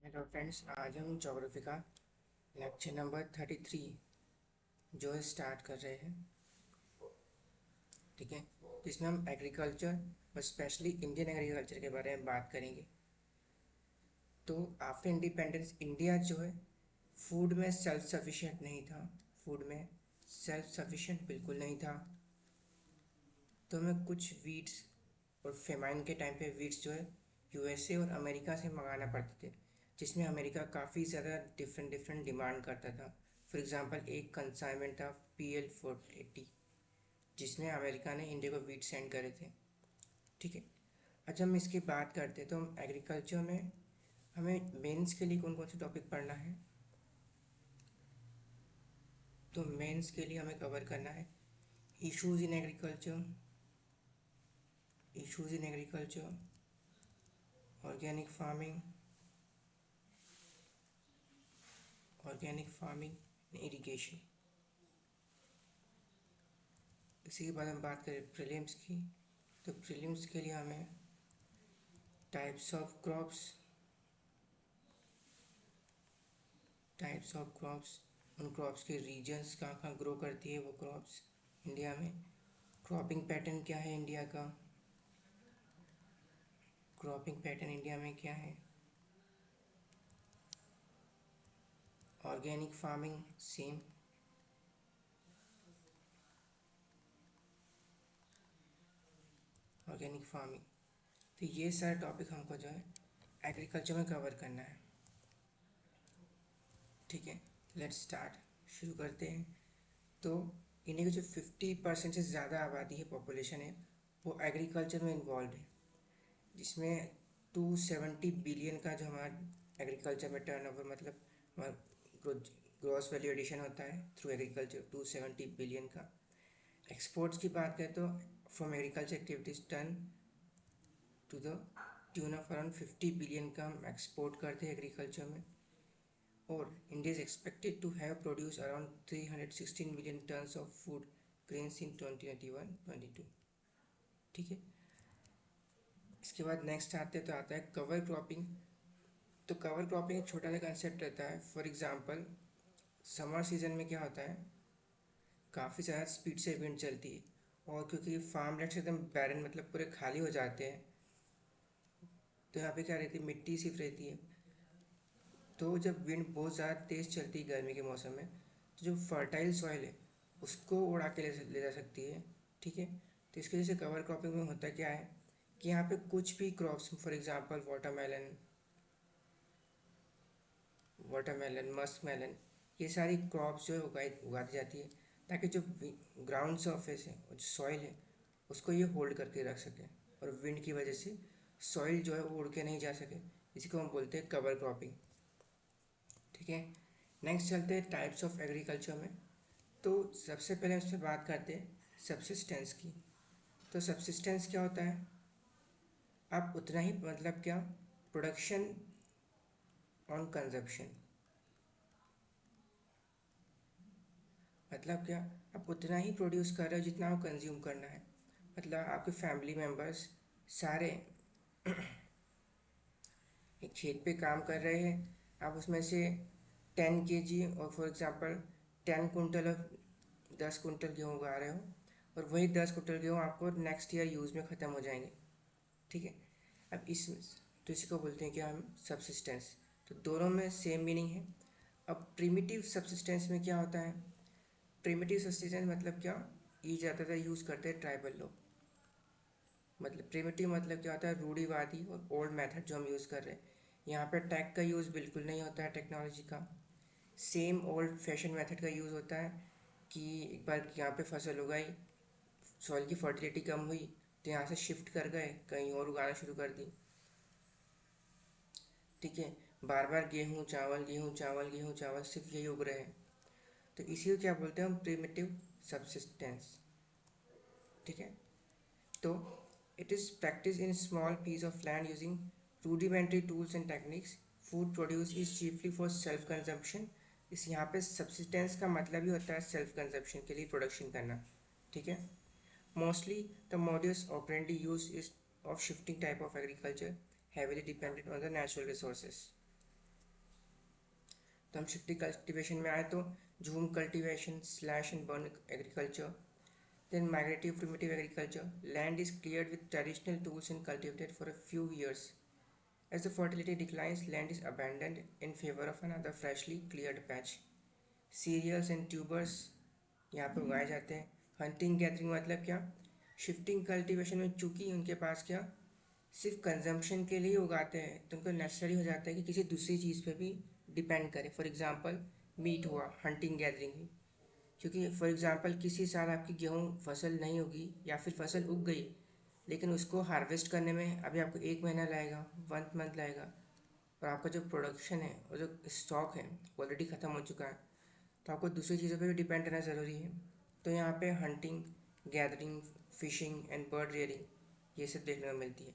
Hello friends, आज हम geography का लेक्चर नंबर 33 जो है स्टार्ट कर रहे हैं। ठीक है, जिसमें हम एग्रीकल्चर और स्पेशली इंडियन एग्रीकल्चर के बारे में बात करेंगे। तो आफ्टर इंडिपेंडेंस इंडिया जो है फूड में सेल्फ सफिशिएंट नहीं था। फूड में सेल्फ सफिशिएंट बिल्कुल नहीं था। तो हमें कुछ वीट्स और फेमाइन के टाइम पे वीट्स जो है यूएसए और अमेरिका से मंगाना पड़ते थे, जिसमें अमेरिका काफ़ी ज़्यादा डिफरेंट डिफरेंट डिमांड करता था। फॉर एग्जांपल एक कंसाइनमेंट था PL 480, जिसमें अमेरिका ने इंडिया को वीट सेंड करे थे। ठीक है, अच्छा हम इसकी बात करते हैं तो हम एग्रीकल्चर में हमें मेंस के लिए कौन कौन से टॉपिक पढ़ना है। तो मेंस के लिए हमें कवर करना है issues in agriculture, issues in agriculture, organic farming, organic farming, irrigation. इसी के बाद हम बात करें प्रीलिम्स की। तो प्रीलिम्स के लिए हमें types of crops, types of crops, उन क्रॉप्स के रीजन्स कहाँ कहाँ ग्रो करती है वो क्रॉप्स इंडिया में, क्रॉपिंग पैटर्न क्या है इंडिया का, क्रॉपिंग पैटर्न इंडिया में क्या है, organic farming same, organic farming. तो ये सारे टॉपिक हमको जो है एग्रीकल्चर में कवर करना है। ठीक है, लेट्स स्टार्ट, शुरू करते हैं। तो इंडिया की जो 50% से ज़्यादा आबादी है, पॉपुलेशन है, वो एग्रीकल्चर में इन्वॉल्व है, जिसमें 270 बिलियन का जो हमारा एग्रीकल्चर में टर्नओवर मतलब हमारा ग्रॉस वैल्यू एडिशन होता है थ्रू एग्रीकल्चर, 270 बिलियन का। एक्सपोर्ट्स की बात करें तो from agriculture activities turn to the tune of around 50 billion का हम एक्सपोर्ट करते हैं एग्रीकल्चर में। और India is expected to have produce around 316 million tons of food grains in 2021-22। ठीक है, इसके बाद नेक्स्ट आते तो आता है कवर क्रॉपिंग। तो कवर क्रॉपिंग एक छोटा सा कंसेप्ट रहता है। फॉर एग्जांपल समर सीजन में क्या होता है, काफ़ी ज़्यादा स्पीड से विंड चलती है, और क्योंकि फार्म लैंड्स एकदम बैरन मतलब पूरे खाली हो जाते हैं, तो यहाँ पे क्या रहती है, मिट्टी सिर्फ रहती है। तो जब विंड बहुत ज़्यादा तेज़ चलती है गर्मी के मौसम में, तो जो फर्टाइल सॉइल है उसको उड़ा के ले जा सकती है। ठीक है, तो इसकी वजह से कवर क्रॉपिंग में होता क्या है कि यहाँ पे कुछ भी crops, for example watermelon, watermelon, musk melon, ये सारी क्रॉप्स जो है उगा दी जाती है, ताकि जो ग्राउंड सरफेस है और जो सॉइल है उसको ये होल्ड करके रख सके, और विंड की वजह से सॉइल जो है वो उड़ के नहीं जा सके। इसी को हम बोलते हैं कवर क्रॉपिंग। ठीक है, नेक्स्ट चलते हैं टाइप्स ऑफ एग्रीकल्चर में। तो सबसे पहले हम इसमें बात करते हैं सब्सिस्टेंस की। तो सब्सिस्टेंस क्या होता है, आप उतना ही मतलब क्या, प्रोडक्शन ऑन कंजप्शन, मतलब क्या, आप उतना ही प्रोड्यूस कर रहे हो जितना आपको कंज्यूम करना है। मतलब आपके फैमिली मेम्बर्स सारे एक खेत पे काम कर रहे हैं, आप उसमें से 10 kg और फॉर एग्जांपल 10 कुंटल और 10 कुंटल गेहूँ उगा रहे हो, और वही 10 कुंटल गेहूँ आपको नेक्स्ट ईयर यूज़ में ख़त्म हो जाएंगे। ठीक है, अब इस तो इसी को बोलते हैं क्या, हम सबसिस्टेंस। तो दोनों में सेम मीनिंग है। अब प्रिमिटिव सबसिस्टेंस में क्या होता है, प्रिमिटिव सब्सिस्टेंस मतलब क्या, ये ज़्यादातर यूज़ करते हैं ट्राइबल लोग। मतलब प्रिमिटिव मतलब क्या होता है, रूढ़िवादी और ओल्ड मेथड जो हम यूज़ कर रहे हैं। यहाँ पे टेक का यूज़ बिल्कुल नहीं होता है, टेक्नोलॉजी का सेम ओल्ड फैशन मेथड का यूज़ होता है कि एक बार यहाँ पे फसल उगाई, सॉइल की फर्टिलिटी कम हुई, तो यहाँ से शिफ्ट कर गए, कहीं और उगाना शुरू कर दी। ठीक है, बार बार गेहूँ चावल, गेहूँ चावल, गेहूँ चावल, सिर्फ यही उग रहे हैं। तो इसी को क्या बोलते हैं हम, प्रिमिटिव सब्सिस्टेंस। ठीक है, तो it is practiced in small piece of land using rudimentary tools and techniques. Food produce is chiefly for self consumption. इस यहाँ पे subsistence का मतलब ही होता है self consumption के लिए प्रोडक्शन करना। ठीक है, mostly the modus operandi used is of shifting type of agriculture heavily dependent on the natural resources. तो हम शिफ्टिंग कल्टिवेशन में आए तो झूम cultivation, slash and burn agriculture, then migrative primitive agriculture. Land is cleared with traditional tools and cultivated for a few years. As the fertility declines, land is abandoned in favor of another freshly cleared patch. Cereals and tubers यहाँ पे उगाए जाते हैं. Hunting gathering मतलब क्या? Shifting cultivation में चूंकि उनके पास क्या सिर्फ कंजम्पशन के लिए उगाते हैं तो उनको नेसेसरी हो जाता है कि किसी दूसरी चीज़ पे भी डिपेंड करें. फॉर एग्जांपल मीट हुआ, हंटिंग गैदरिंग हुई. क्योंकि फॉर एग्जांपल किसी साल आपकी गेहूँ फसल नहीं होगी या फिर फसल उग गई लेकिन उसको हार्वेस्ट करने में अभी आपको 1 महीना लगेगा, 1 मंथ लगेगा, और आपका जो प्रोडक्शन है और जो स्टॉक है ऑलरेडी ख़त्म हो चुका है, तो आपको दूसरी चीज़ों पे भी डिपेंड रहना ज़रूरी है. तो यहाँ पे hunting, gathering, fishing and bird rearing ये सब देखने को मिलती है.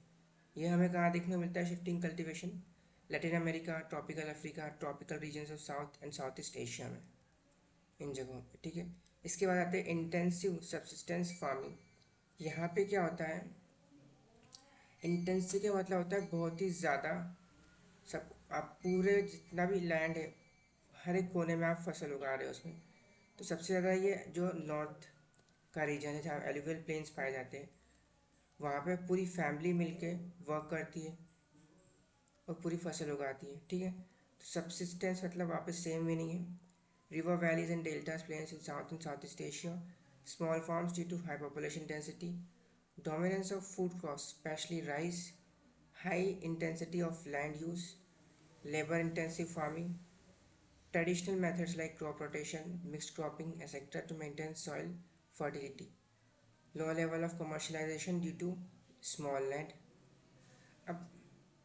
ये हमें कहाँ देखने को मिलता है? Shifting cultivation Latin America, tropical Africa, tropical regions of south and south east Asia में, इन जगहों पे. ठीक है. इसके बाद आते हैं इंटेंसिव सब्सिस्टेंस फार्मिंग. यहाँ पे क्या होता है? इंटेंसिव का मतलब होता है बहुत ही ज़्यादा. सब आप पूरे जितना भी लैंड है हर एक कोने में आप फसल उगा रहे हो उसमें. तो सबसे ज़्यादा ये जो नॉर्थ का रीजन है जहाँ एलुवियल प्लेन्स पाए जाते हैं वहाँ पे पूरी फैमिली मिलके वर्क करती है और पूरी फसल उगाती है. ठीक है. तो सब्सिस्टेंस मतलब वहाँ पे सेम मीनिंग है. River valleys and deltas plains in South and Southeast Asia, small farms due to high population density, dominance of food crops, especially rice, high intensity of land use, labor intensive farming, traditional methods like crop rotation, mixed cropping, etc. to maintain soil fertility, low level of commercialization due to small land. अब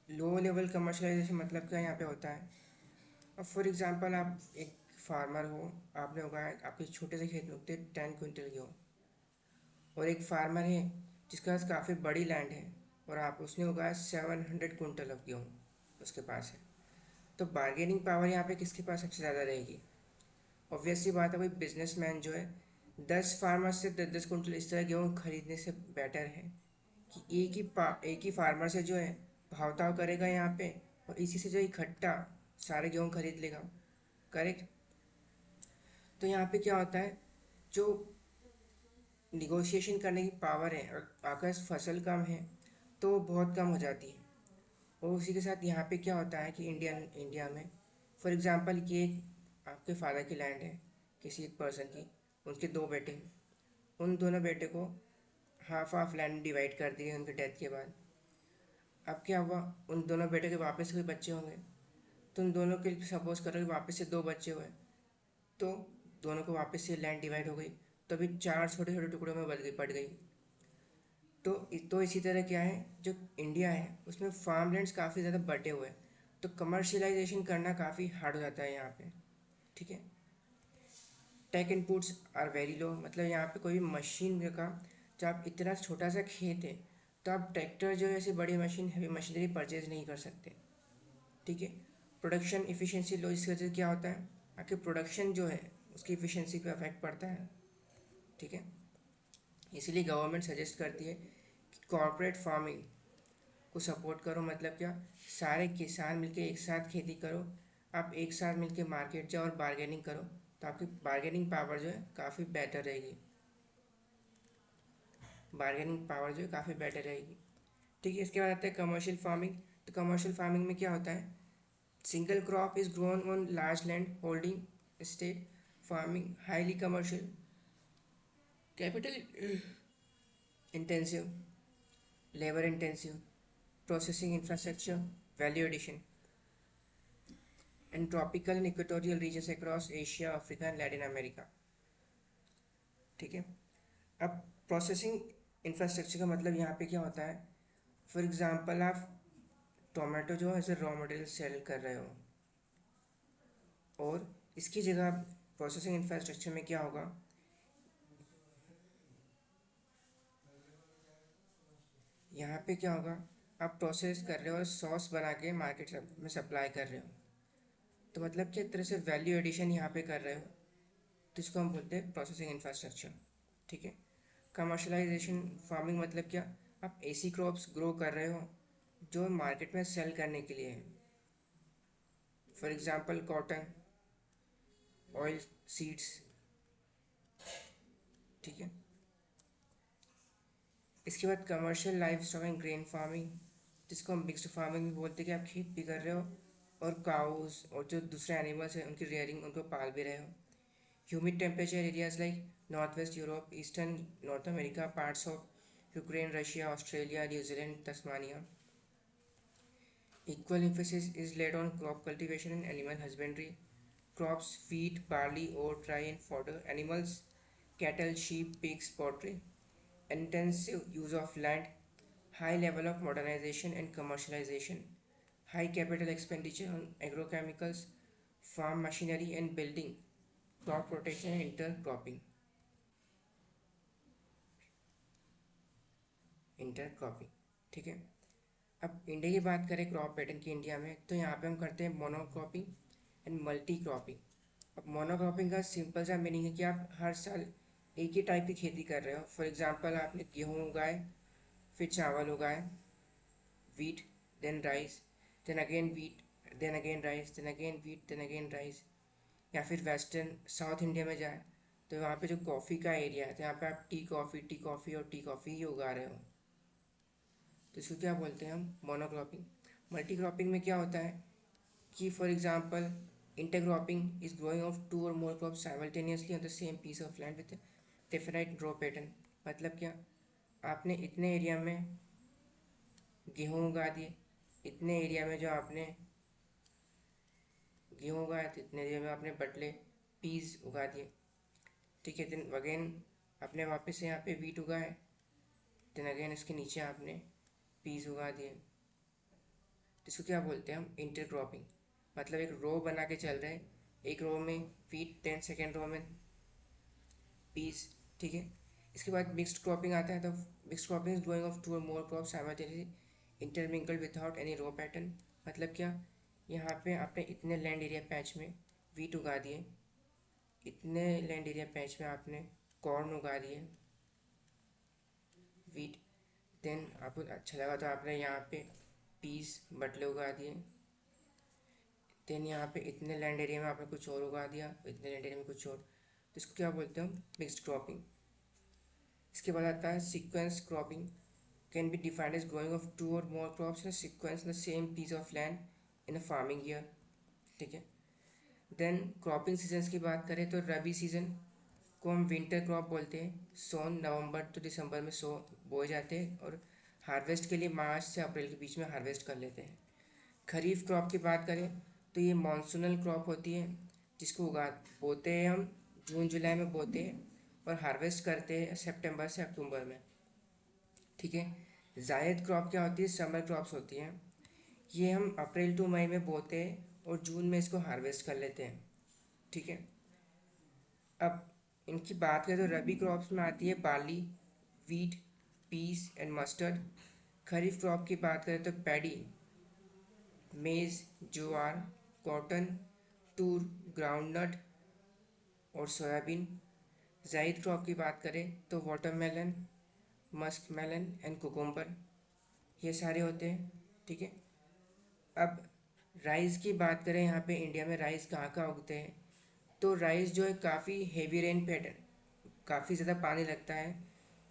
low level commercialisation मतलब क्या यहाँ पे होता है? अब for example आप एक फार्मर हो, आपने उगाया, आपके छोटे से खेत में उगते 10 क्विंटल गेहूँ, और एक फार्मर है जिसके पास काफ़ी बड़ी लैंड है और आप उसने उगाया 700 क्विंटल ऑफ गेहूँ उसके पास है. तो बार्गेनिंग पावर यहाँ पे किसके पास सबसे ज़्यादा रहेगी? ऑब्वियसली बात है, कोई बिजनेसमैन जो है 10 फार्मर से 10-10 क्विंटल इस तरह गेहूँ खरीदने से बेटर है कि एक ही फार्मर से जो है भाव करेगा यहाँ पे और इसी से जो इकट्ठा सारे गेहूँ खरीद लेगा. करेक्ट. तो यहाँ पे क्या होता है? जो निगोशिएशन करने की पावर है और अगर फसल कम है तो वो बहुत कम हो जाती है. और उसी के साथ यहाँ पे क्या होता है कि इंडिया में फॉर एग्जांपल कि एक आपके फादर की लैंड है, किसी एक पर्सन की, उनके 2 बेटे हैं. उन दोनों बेटे को हाफ हाफ लैंड डिवाइड कर दी है उनके डेथ के बाद. अब क्या हुआ? उन दोनों बेटे के वापस कोई बच्चे होंगे तो उन दोनों के सपोज करो कि वापस से 2 बच्चे हुए तो दोनों को वापस से लैंड डिवाइड हो गई, तो अभी 4 छोटे छोटे टुकड़ों में बढ़ गई. तो इसी तरह क्या है, जो इंडिया है उसमें फार्म लैंड्स काफ़ी ज़्यादा बटे हुए हैं तो कमर्शियलाइजेशन करना काफ़ी हार्ड हो जाता है यहाँ पे. ठीक है. Tech inputs are very low, मतलब यहाँ पे कोई भी मशीन का, जब आप इतना छोटा सा खेत है तो आप ट्रैक्टर जो है ऐसी बड़ी मशीन, हैवी मशीनरी परचेज नहीं कर सकते. ठीक है. प्रोडक्शन इफ़िशियंसी लो, इसकी वजह से क्या होता है आपके प्रोडक्शन जो है उसकी इफ़िशियंसी पे अफेक्ट पड़ता है. ठीक है. इसीलिए गवर्नमेंट सजेस्ट करती है कि कॉर्पोरेट फार्मिंग को सपोर्ट करो. मतलब क्या? सारे किसान मिलके एक साथ खेती करो, आप एक साथ मिलके मार्केट जाओ और बार्गेनिंग करो तो आपकी बार्गेनिंग पावर जो है काफ़ी बेटर रहेगी. बार्गेनिंग पावर जो है काफ़ी बेटर रहेगी. ठीक है. इसके बाद आता है कमर्शियल फार्मिंग. तो कमर्शियल फार्मिंग में क्या होता है? Single crop is grown on large land holding state farming, highly commercial, capital intensive, labour intensive, processing infrastructure, value addition, and tropical and equatorial regions across Asia, Africa and Latin America. ठीक है. अब processing infrastructure का मतलब यहाँ पे क्या होता है? फॉर एग्जांपल आप टोमेटो जो है एज रॉ मटेरियल सेल कर रहे हो और इसकी जगह प्रोसेसिंग इंफ्रास्ट्रक्चर में क्या होगा? यहाँ पे क्या होगा? आप प्रोसेस कर रहे हो और सॉस बना के मार्केट में सप्लाई कर रहे हो, तो मतलब कि एक तरह से वैल्यू एडिशन यहाँ पे कर रहे हो, तो इसको हम बोलते हैं प्रोसेसिंग इंफ्रास्ट्रक्चर. ठीक है. कमर्शलाइजेशन फार्मिंग मतलब क्या? आप ऐसी क्रॉप्स ग्रो कर रहे हो जो मार्केट में सेल करने के लिए है. For example cotton, oil seeds, ठीक है। इसके बाद commercial life stock and grain farming, जिसको हम मिक्स्ड फार्मिंग भी बोलते हैं, कि आप खेत भी कर रहे हो और काउस और जो दूसरे एनिमल्स हैं उनकी रेयरिंग, उनको पाल भी रहे हो। Humid temperature areas like north west Europe, eastern north America, parts of Ukraine, Russia, Australia, New Zealand, Tasmania. Equal emphasis is laid on crop cultivation and animal husbandry. Crops: wheat, barley, oat, rye, and fodder. Animals: cattle, sheep, pigs, poultry. Intensive use of land. High level of modernization and commercialization. High capital expenditure on agrochemicals, farm machinery and building. Crop protection and intercropping. Intercropping, ठीक है। अब India की बात करें crop pattern की India में, तो यहाँ पे हम करते हैं मोनोक्रॉपिंग एंड मल्टी क्रॉपिंग। अब मोनोक्रॉपिंग का सिंपल सा मीनिंग है कि आप हर साल एक ही टाइप की खेती कर रहे हो। फॉर एग्जांपल आपने गेहूँ उगाए, फिर चावल उगाए, wheat, then rice, then again wheat, then again rice, then again wheat, then again rice. या फिर वेस्टर्न साउथ इंडिया में जाए तो वहाँ पे जो कॉफ़ी का एरिया है तो यहाँ पे आप टी कॉफ़ी और टी कॉफ़ी ही उगा रहे हो, तो इसको क्या बोलते हैं हम? मोनोक्रॉपिंग। मल्टी क्रॉपिंग में क्या होता है कि for example intercropping is growing of two or more crop simultaneously on the same piece of land with different grow pattern. मतलब क्या, आपने इतने एरिया में गेहूँ उगा दिए, इतने एरिया में जो आपने गेहूँ उगाया तो इतने एरिया में आपने बटले पीस उगा दिए, ठीक है। देन अगेन आपने वापस से यहाँ पे वीट उगाए, देन अगेन इसके नीचे आपने पीस उगा दिए, इसको क्या बोलते हैं हम? इंटरक्रॉपिंग। मतलब एक रो बना के चल रहे हैं, एक रो में वीट, देन सेकेंड रो में पीस, ठीक है। इसके बाद मिक्स्ड क्रॉपिंग आता है। तो mixed cropping is growing of two or more crop simultaneously intermingled without any row pattern. मतलब क्या, यहाँ पे आपने इतने लैंड एरिया पैच में वीट उगा दिए, इतने लैंड एरिया पैच में आपने कॉर्न उगा दिए, वीट, देन आपको अच्छा लगा तो आपने यहाँ पे पीस बटले उगा दिए, देन यहाँ पे इतने लैंड एरिया में आपने कुछ और उगा दिया, इतने लैंड एरिया में कुछ और, तो इसको क्या बोलते हैं हम? Mixed cropping. इसके बाद आता है sequence cropping, can be defined as growing of two or more crops in sequence in the same piece of land in a farming year, ठीक है। देन क्रॉपिंग सीजन्स की बात करें तो रबी सीजन को हम विंटर क्रॉप बोलते हैं। सोन नवंबर टू दिसंबर में बोए जाते हैं और हार्वेस्ट के लिए मार्च से अप्रैल के बीच में हार्वेस्ट कर लेते हैं। खरीफ क्रॉप की बात करें तो ये मॉनसूनल क्रॉप होती है, जिसको बोते हैं हम जून जुलाई में बोते हैं और हार्वेस्ट करते हैं सितंबर से अक्टूबर में, ठीक है। जायद क्रॉप क्या होती है? समर क्रॉप्स होती हैं, ये हम अप्रैल टू मई में बोते हैं और जून में इसको हार्वेस्ट कर लेते हैं, ठीक है। अब इनकी बात करें तो रबी क्रॉप्स में आती है barley, wheat, peas and mustard. Kharif crop की बात करें तो paddy, maize, jowar, cotton, toor, groundnut और सोयाबीन। जायद क्रॉप की बात करें तो watermelon, musk melon and cucumber, ये सारे होते हैं, ठीक है। अब राइस की बात करें, यहाँ पे इंडिया में राइस कहाँ कहाँ उगते हैं, तो राइस जो है काफ़ी हेवी रेन पैटर्न, काफ़ी ज़्यादा पानी लगता है,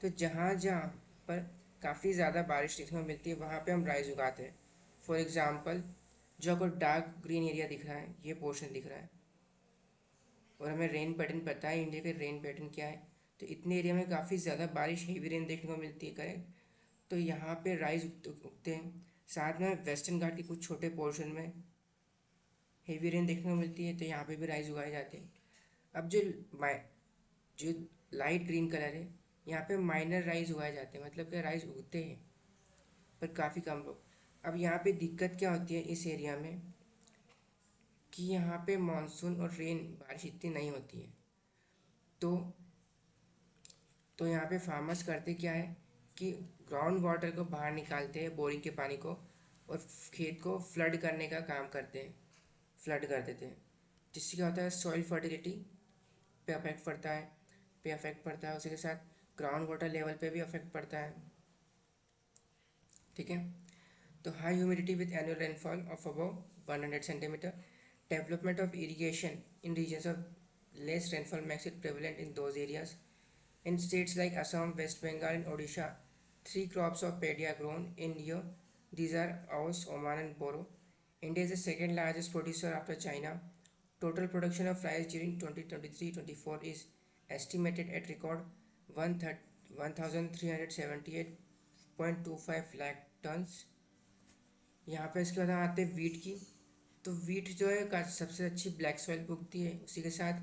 तो जहाँ जहाँ पर काफ़ी ज़्यादा बारिश देखने को मिलती है वहाँ पे हम राइस उगाते हैं। फॉर एग्ज़ाम्पल जो आपको डार्क ग्रीन एरिया दिख रहा है, ये पोर्शन दिख रहा है, और हमें रेन पैटर्न पता है इंडिया का रेन पैटर्न क्या है, तो इतने एरिया में काफ़ी ज़्यादा बारिश, हेवी रेन देखने को मिलती है, करेक्ट। तो यहाँ पे राइस उगते हैं। साथ में वेस्टर्न घाट के कुछ छोटे पोर्शन में हेवी रेन देखने को मिलती है, तो यहाँ पे भी राइस उगाए जाते हैं। अब जो लाइट ग्रीन कलर है, यहाँ पे माइनर राइस उगाए जाते हैं, मतलब कि राइस उगते हैं पर काफ़ी कम लोग। अब यहाँ पे दिक्कत क्या होती है इस एरिया में कि यहाँ पे मानसून और रेन बारिश इतनी नहीं होती है, तो यहाँ पे फार्मर्स करते क्या है कि ग्राउंड वाटर को बाहर निकालते हैं, बोरिंग के पानी को, और खेत को फ्लड करने का काम करते हैं, फ्लड कर देते हैं, जिससे क्या होता है सॉइल फर्टिलिटी पे अफेक्ट पड़ता है, उसी के साथ ग्राउंड वाटर लेवल पे भी अफेक्ट पड़ता है, ठीक है। तो high humidity with annual rainfall of above 100 centimetre, development of irrigation in regions of less rainfall makes it prevalent in those areas. In states like Assam, West Bengal, and Odisha, three crops of paddy are grown in year. These are Ours, Oman, and Boro. India is the second largest producer after China. Total production of rice during 2023-24 is estimated at record 1,378.25 lakh tons. यहाँ पे इसके बाद हम आते हैं wheat की। तो wheat जो है सबसे अच्छी ब्लैक सॉइल पे उगती है, उसी के साथ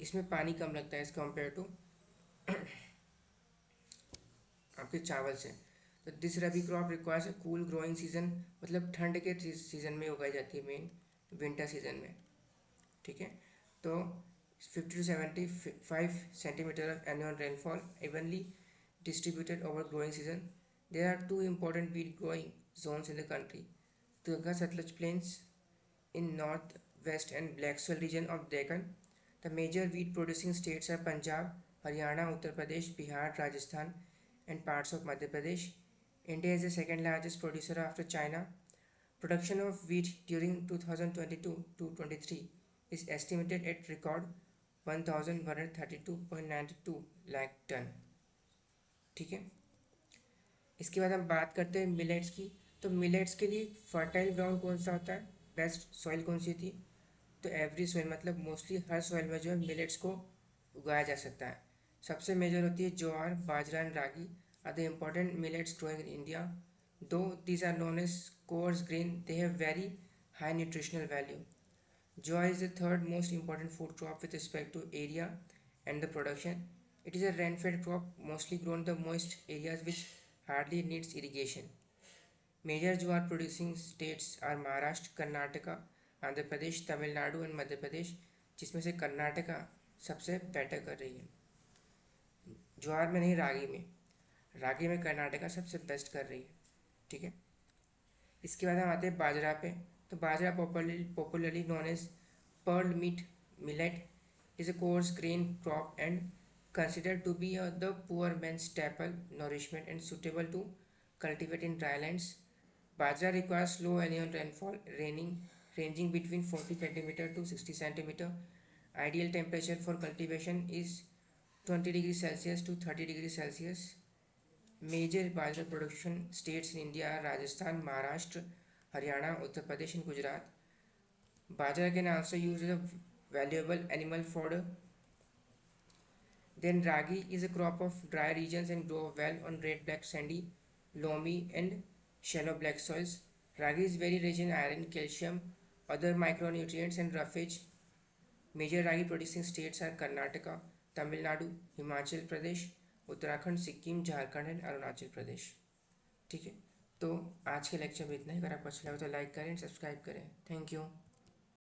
इसमें पानी कम लगता है एज़ कम्पेयर टू आपके चावल से। तो this rabi crop requires a cool growing season, मतलब ठंड के सीज़न में उगाई जाती है, मेन विंटर सीजन में। ठीक है, तो 50 to 75 centimetre of annual rainfall evenly distributed over growing season. There are two important wheat growing zones in the country: Tunga Satluj Plains in north west and black soil region of Deccan. The major wheat producing states are Punjab, Haryana, Uttar Pradesh, Bihar, Rajasthan, and parts of Madhya Pradesh. India is the second largest producer after China. Production of wheat during 2022 to 23 is estimated at record 1,132.92 lakh ton. ठीक है, इसके बाद हम बात करते हैं millets की। तो मिलेट्स के लिए फर्टाइल ग्राउंड कौन सा होता है, बेस्ट सॉइल कौन सी थी? तो एवरी सॉइल, मतलब मोस्टली हर सॉइल में जो है मिलेट्स को उगाया जा सकता है। सबसे मेजर होती है jowar, bajra and ragi are the important millets growing in India. दो these are known as coarse grain, they have very high nutritional value. Jowar is the third most important food crop with respect to area and the production. It is a rain-fed crop, mostly grown in the moist areas which hardly needs irrigation. Major jowar producing states are Maharashtra, Karnataka, Andhra Pradesh, Tamil Nadu and Madhya Pradesh, जिसमें से कर्नाटका सबसे better कर रही है। ज्वार में नहीं, रागी में। रागी में कर्नाटका सबसे बेस्ट कर रही है। ठीक है, इसके बाद हम आते हैं बाजरा पे। तो bajra popularly known as pearl meet millet is a coarse grain crop and considered to be the poor man's staple nourishment and suitable to cultivate in drylands. Bajra requires low annual rainfall, ranging between 40 centimeter to 60 centimeter. Ideal temperature for cultivation is 20 degrees Celsius to 30 degrees Celsius. Major bajra production states in India are Rajasthan, Maharashtra, Haryana, Uttar Pradesh, and Gujarat. Bajra can also use as a valuable animal fodder. Then ragi is a crop of dry regions and grow well on red, black, sandy, loamy, and shallow black soils. Ragi is very rich in iron, calcium, other micronutrients, and roughage. Major ragi producing states are Karnataka, Tamil Nadu, Himachal Pradesh, Uttarakhand, Sikkim, Jharkhand and Arunachal Pradesh. ठीक है, तो आज के lecture में इतना ही। अगर आपको अच्छा लगा तो लाइक करें, सब्सक्राइब करें। Thank you.